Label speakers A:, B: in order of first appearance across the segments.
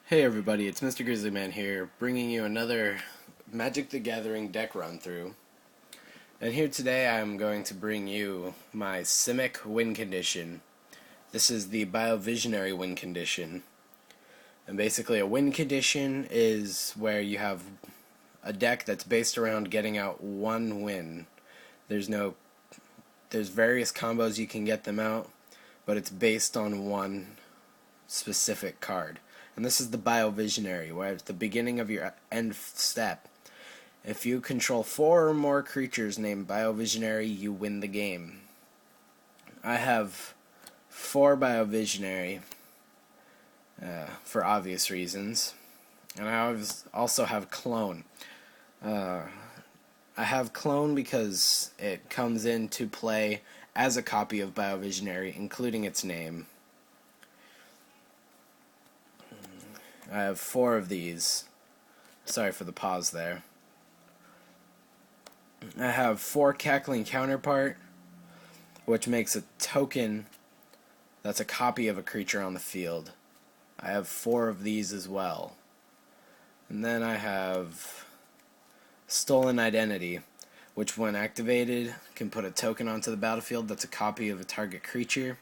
A: Hey everybody, it's Mr. Grizzlyman here, bringing you another Magic the Gathering deck run through. And here today I'm going to bring you my simic win condition. This is the biovisionary win condition. And basically a win condition is where you have a deck that's based around getting out one win. There's various combos you can get them out, but it's based on one specific card. And this is the biovisionary, where at the beginning of your end step, if you control 4 or more creatures named biovisionary, you win the game. I have 4 biovisionary for obvious reasons, and I also have clone. I have clone because it comes into play as a copy of biovisionary, including its name. I have 4 of these. Sorry for the pause there. I have 4 Cackling Counterpart, which makes a token that's a copy of a creature on the field. I have 4 of these as well. And then I have Stolen Identity, which when activated can put a token onto the battlefield that's a copy of a target creature,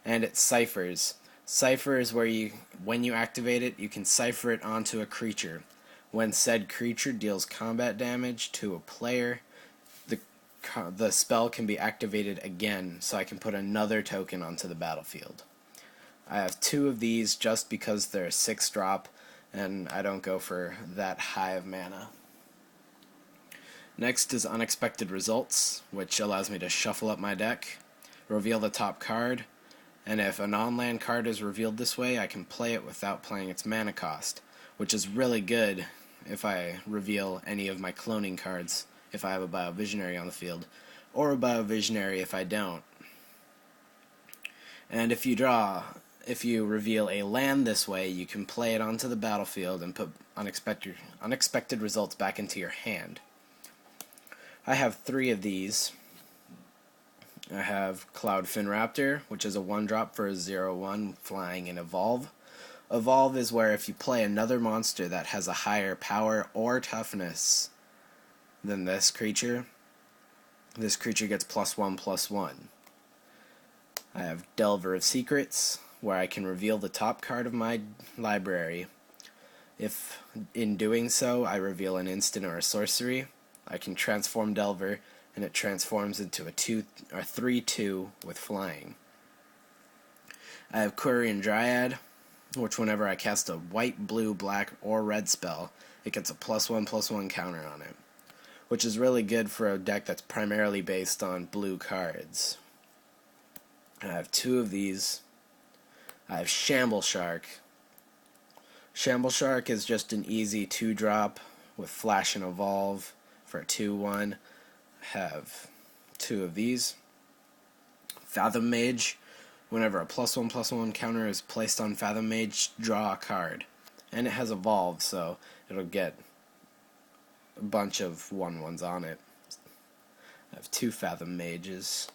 A: and it ciphers. Cipher is where when you activate it, you can cipher it onto a creature. When said creature deals combat damage to a player, the spell can be activated again, so I can put another token onto the battlefield. I have 2 of these just because they're a 6-drop, and I don't go for that high of mana. Next is Unexpected Results, which allows me to shuffle up my deck, reveal the top card, and if a non-land card is revealed this way, I can play it without playing its mana cost, which is really good if I reveal any of my cloning cards if I have a biovisionary on the field, or a biovisionary if I don't. And if you reveal a land this way, you can play it onto the battlefield and put unexpected results back into your hand. I have 3 of these. I have Cloudfin Raptor, which is a 1-drop for a 0/1 flying and evolve. Evolve is where if you play another monster that has a higher power or toughness than this creature gets +1/+1. I have Delver of Secrets, where I can reveal the top card of my library. If in doing so I reveal an instant or a sorcery, I can transform Delver, and it transforms into a 3/2 with flying. I have Quirion Dryad, which whenever I cast a white, blue, black, or red spell, it gets a +1/+1 counter on it, which is really good for a deck that's primarily based on blue cards. I have 2 of these. I have Shamble Shark. Shamble Shark is just an easy 2-drop with Flash and Evolve for a 2/1. Have 2 of these. Fathom Mage. Whenever a +1/+1 counter is placed on Fathom Mage, draw a card. And it has Evolve, so it'll get a bunch of 1/1s on it. I have 2 Fathom Mages.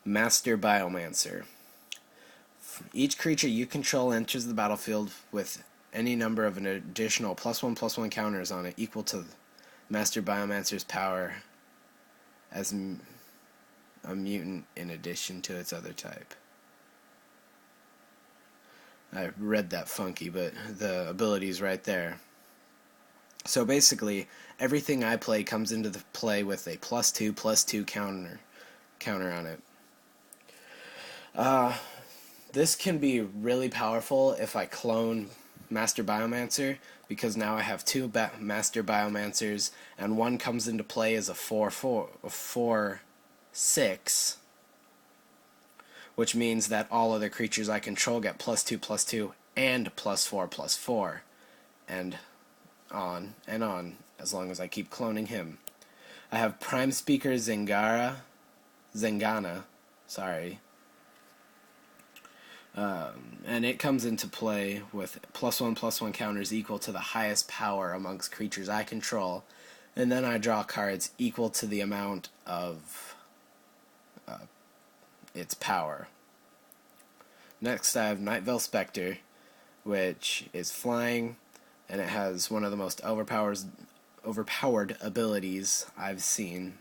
A: Master Biomancer. Each creature you control enters the battlefield with any number of an additional +1/+1 counters on it equal to Master Biomancer's power as a mutant in addition to its other type. I read that funky, but the ability's right there. So basically, everything I play comes into the play with a +2/+2 counter on it. This can be really powerful if I clone Master Biomancer, because now I have 2 Master Biomancers, and one comes into play as a 4/6, which means that all other creatures I control get +2/+2 and +4/+4, and on, as long as I keep cloning him. I have Prime Speaker Zengana, and it comes into play with +1/+1 counters equal to the highest power amongst creatures I control, and then I draw cards equal to the amount of its power. Next I have Night Veil Spectre, which is flying, and it has one of the most overpowered abilities I've seen.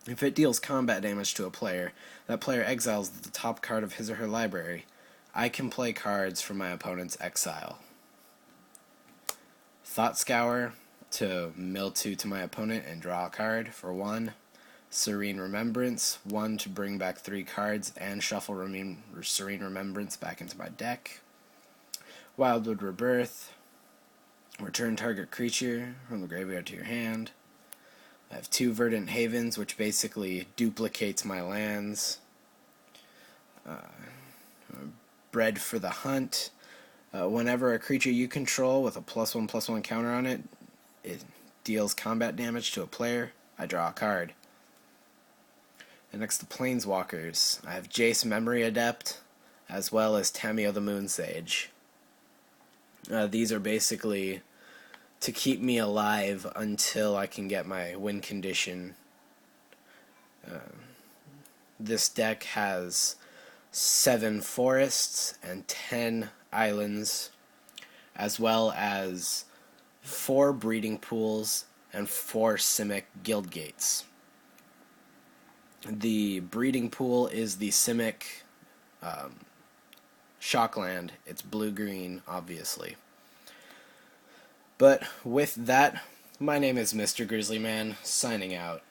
A: If it deals combat damage to a player, that player exiles the top card of his or her library. I can play cards from my opponent's exile. Thought Scour to mill 2 to my opponent and draw a card for 1. Serene Remembrance, 1 to bring back 3 cards and shuffle Serene Remembrance back into my deck. Wildwood Rebirth, return target creature from the graveyard to your hand. I have 2 Verdant Havens, which basically duplicates my lands. Bred for the Hunt. Whenever a creature you control with a +1/+1 counter on it, it deals combat damage to a player, I draw a card. And next to Planeswalkers, I have Jace Memory Adept, as well as Tameo the Moonsage. These are basically to keep me alive until I can get my win condition. This deck has 7 forests and 10 islands, as well as 4 breeding pools and 4 simic guild gates. The breeding pool is the simic Shockland. It's blue-green, obviously. But with that, my name is Mr. Grizzly Man, signing out.